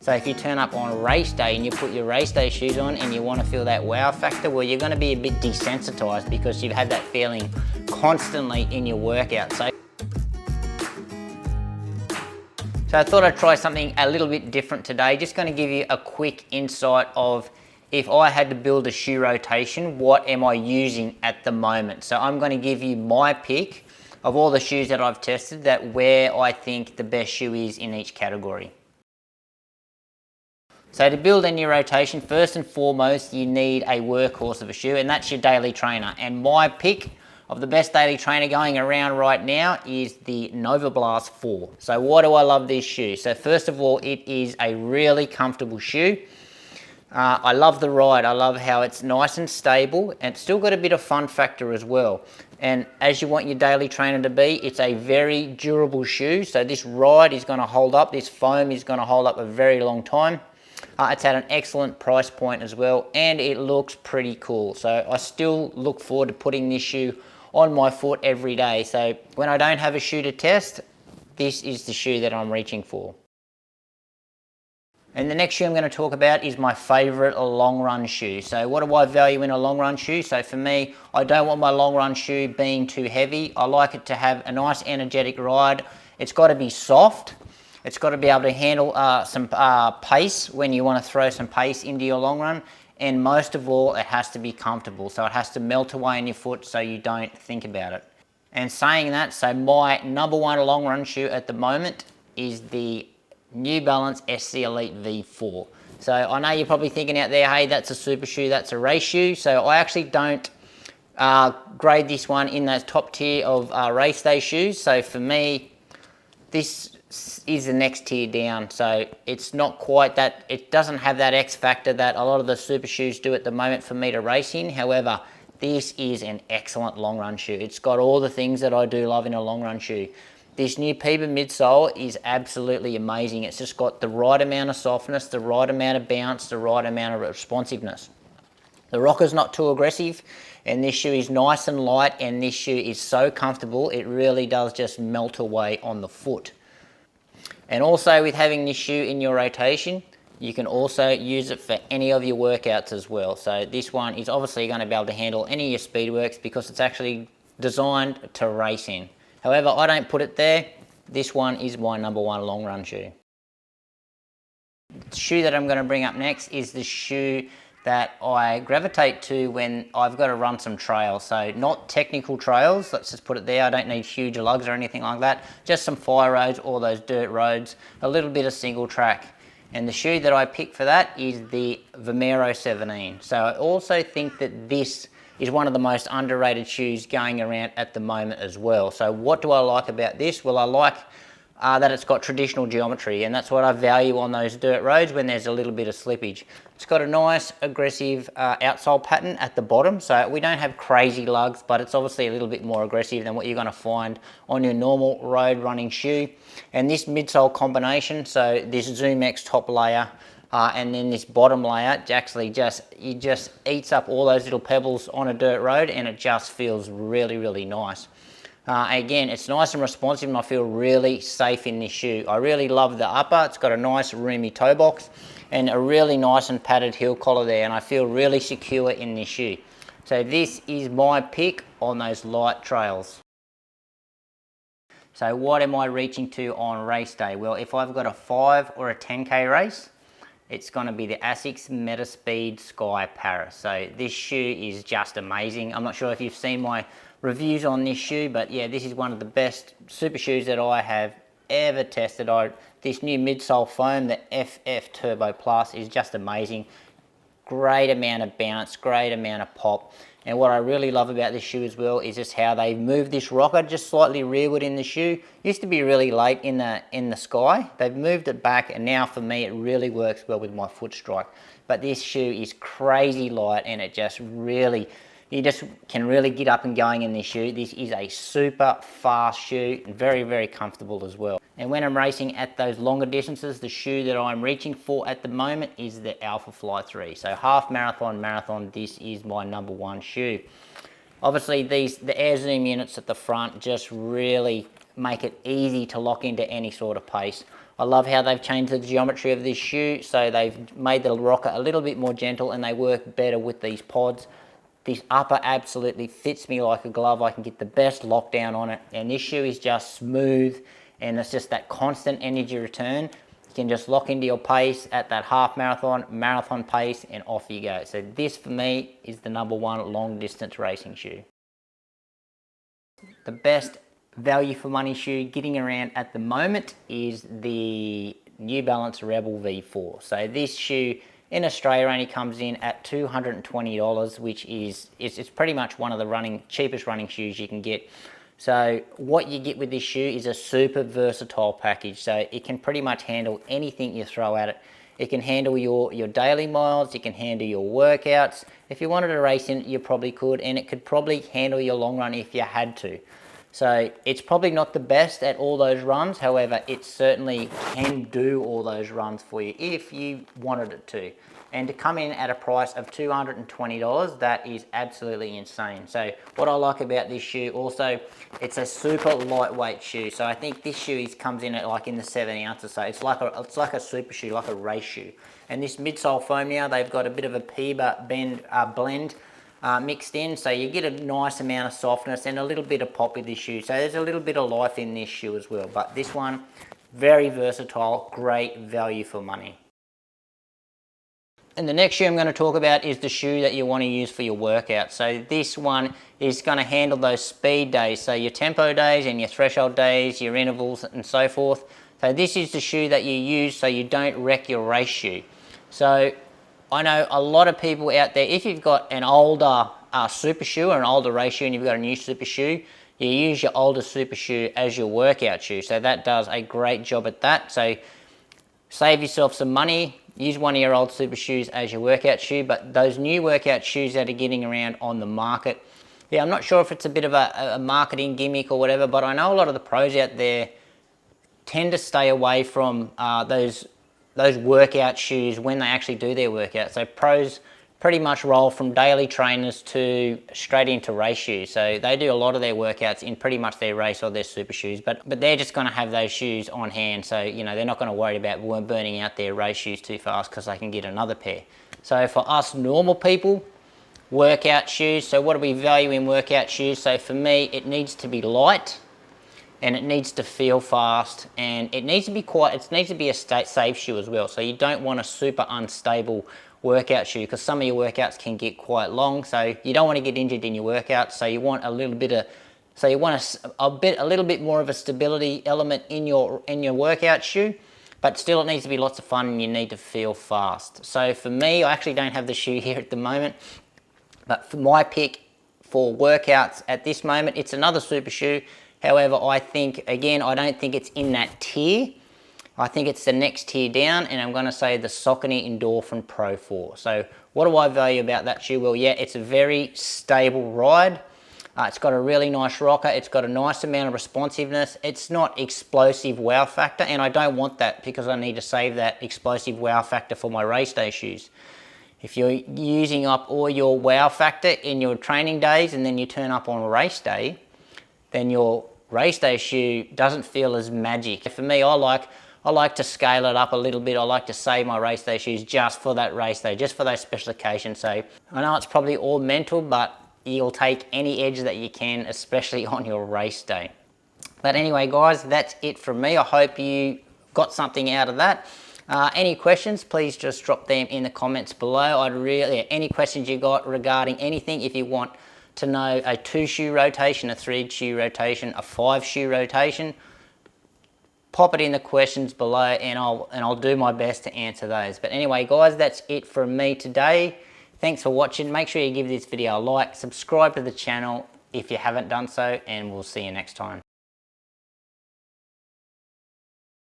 So if you turn up on race day and you put your race day shoes on and you want to feel that wow factor, well, you're going to be a bit desensitized because you've had that feeling constantly in your workout. So I thought I'd try something a little bit different today. Just going to give you a quick insight of if I had to build a shoe rotation, what am I using at the moment? So I'm going to give you my pick of all the shoes that I've tested, that where I think the best shoe is in each category. So to build any rotation, first and foremost, you need a workhorse of a shoe, and that's your daily trainer. And my pick of the best daily trainer going around right now is the Nova Blast 4. So why do I love this shoe? So first of all, it is a really comfortable shoe. I love the ride. I love how it's nice and stable, and it's still got a bit of fun factor as well. And as you want your daily trainer to be, it's a very durable shoe. So this ride is going to hold up. This foam is going to hold up a very long time. It's at an excellent price point as well, and it looks pretty cool. So I still look forward to putting this shoe on my foot every day. So when I don't have a shoe to test, this is the shoe that I'm reaching for. And the next shoe I'm going to talk about is my favorite long run shoe. So what do I value in a long run shoe? So for me, I don't want my long run shoe being too heavy. I like it to have a nice energetic ride. It's got to be soft. It's got to be able to handle some pace when you want to throw some pace into your long run. And most of all, it has to be comfortable. So it has to melt away in your foot so you don't think about it. And saying that, so my number one long run shoe at the moment is the New Balance SC Elite V4. So I know you're probably thinking out there, hey, that's a super shoe, that's a race shoe. So I actually don't grade this one in that top tier of race day shoes. So for me, this is the next tier down. So it's not quite that, it doesn't have that X factor that a lot of the super shoes do at the moment for me to race in. However, this is an excellent long run shoe. It's got all the things that I do love in a long run shoe. This new Piba midsole is absolutely amazing. It's just got the right amount of softness, the right amount of bounce, the right amount of responsiveness. The rocker's not too aggressive, and this shoe is nice and light, and this shoe is so comfortable, it really does just melt away on the foot. And also with having this shoe in your rotation, you can also use it for any of your workouts as well. So this one is obviously going to be able to handle any of your speed works because it's actually designed to race in. However, I don't put it there. This one is my number one long run shoe. The shoe that I'm going to bring up next is the shoe that I gravitate to when I've got to run some trails. So not technical trails, let's just put it there. I don't need huge lugs or anything like that. Just some fire roads or those dirt roads, a little bit of single track. And the shoe that I picked for that is the Vomero 17. So I also think that this is one of the most underrated shoes going around at the moment as well. So what do I like about this? Well, I like that it's got traditional geometry, and that's what I value on those dirt roads when there's a little bit of slippage. It's got a nice aggressive outsole pattern at the bottom, so we don't have crazy lugs, but it's obviously a little bit more aggressive than what you're going to find on your normal road running shoe. And this midsole combination, so this Zoom X top layer and then this bottom layer, actually just eats up all those little pebbles on a dirt road, and it just feels really, really nice. Again, it's nice and responsive, and I feel really safe in this shoe. I really love the upper. It's got a nice roomy toe box and a really nice and padded heel collar there, and I feel really secure in this shoe. So this is my pick on those light trails. So what am I reaching to on race day? Well, if I've got a 5 or a 10K race, it's going to be the Asics Metaspeed Sky Paris. So this shoe is just amazing. I'm not sure if you've seen my reviews on this shoe, but yeah, this is one of the best super shoes that I have ever tested. This new midsole foam, the FF Turbo Plus, is just amazing. Great amount of bounce, great amount of pop. And what I really love about this shoe as well is just how they've moved this rocker just slightly rearward in the shoe. Used to be really late in the sky. They've moved it back, and now for me it really works well with my foot strike. But this shoe is crazy light, and it just really, you just can really get up and going in this shoe. This is a super fast shoe and very, very comfortable as well. And when I'm racing at those longer distances, the shoe that I'm reaching for at the moment is the Alpha Fly 3. So half marathon, this is my number one shoe. Obviously the air zoom units at the front just really make it easy to lock into any sort of pace. I love how they've changed the geometry of this shoe, so they've made the rocker a little bit more gentle and they work better with these pods. This upper absolutely fits me like a glove. I can get the best lockdown on it, and this shoe is just smooth, and it's just that constant energy return. You can just lock into your pace at that half marathon, marathon pace, and off you go. So this for me is the #1 long distance racing shoe. The best value for money shoe getting around at the moment is the New Balance Rebel V4. So this shoe in Australia only comes in at $220, which is it's pretty much one of the cheapest running shoes you can get. So what you get with this shoe is a super versatile package. So it can pretty much handle anything you throw at it. It can handle your daily miles, it can handle your workouts. If you wanted to race in it, you probably could, and it could probably handle your long run if you had to. So it's probably not the best at all those runs, however, it certainly can do all those runs for you if you wanted it to. And to come in at a price of $220, that is absolutely insane. So what I like about this shoe also, it's a super lightweight shoe. So I think this shoe comes in at like in the 7 ounces. So it's like a super shoe, like a race shoe. And this midsole foam now, they've got a bit of a PEBA blend mixed in, so you get a nice amount of softness and a little bit of pop with this shoe. So there's a little bit of life in this shoe as well. But this one, very versatile, great value for money. And the next shoe I'm going to talk about is the shoe that you want to use for your workout. So this one is going to handle those speed days, so your tempo days and your threshold days, your intervals and so forth. So this is the shoe that you use so you don't wreck your race shoe. So I know a lot of people out there, if you've got an older super shoe or an older race shoe and you've got a new super shoe, you use your older super shoe as your workout shoe. So that does a great job at that. So save yourself some money, use one of your old super shoes as your workout shoe. But those new workout shoes that are getting around on the market, yeah, I'm not sure if it's a bit of a marketing gimmick or whatever, but I know a lot of the pros out there tend to stay away from those workout shoes when they actually do their workout. So pros pretty much roll from daily trainers to straight into race shoes. So they do a lot of their workouts in pretty much their race or their super shoes, but they're just going to have those shoes on hand. So, you know, they're not going to worry about burning out their race shoes too fast because they can get another pair. So for us normal people, workout shoes. So what do we value in workout shoes? So for me, it needs to be light, and it needs to feel fast, and it needs to be a safe shoe as well. So you don't want a super unstable workout shoe because some of your workouts can get quite long. So you don't want to get injured in your workouts. So you want a little bit more of a stability element in your workout shoe, but still it needs to be lots of fun and you need to feel fast. So for me, I actually don't have the shoe here at the moment, but for my pick for workouts at this moment, it's another super shoe. However, I think, again, I don't think it's in that tier. I think it's the next tier down, and I'm going to say the Saucony Endorphin Pro 4. So what do I value about that shoe? Well, yeah, it's a very stable ride. It's got a really nice rocker. It's got a nice amount of responsiveness. It's not explosive wow factor, and I don't want that because I need to save that explosive wow factor for my race day shoes. If you're using up all your wow factor in your training days and then you turn up on race day, then your race day shoe doesn't feel as magic. For me, I like to scale it up a little bit. I like to save my race day shoes just for that race day, just for those special occasions. So I know it's probably all mental, but you'll take any edge that you can, especially on your race day. But anyway, guys, that's it from me. I hope you got something out of that. Any questions, please just drop them in the comments below. Any questions you got regarding anything, if you want to know a 2-shoe rotation, a 3-shoe rotation, a 5-shoe rotation, pop it in the questions below and I'll do my best to answer those. But anyway, guys, that's it from me today. Thanks for watching. Make sure you give this video a like, subscribe to the channel if you haven't done so, and we'll see you next time.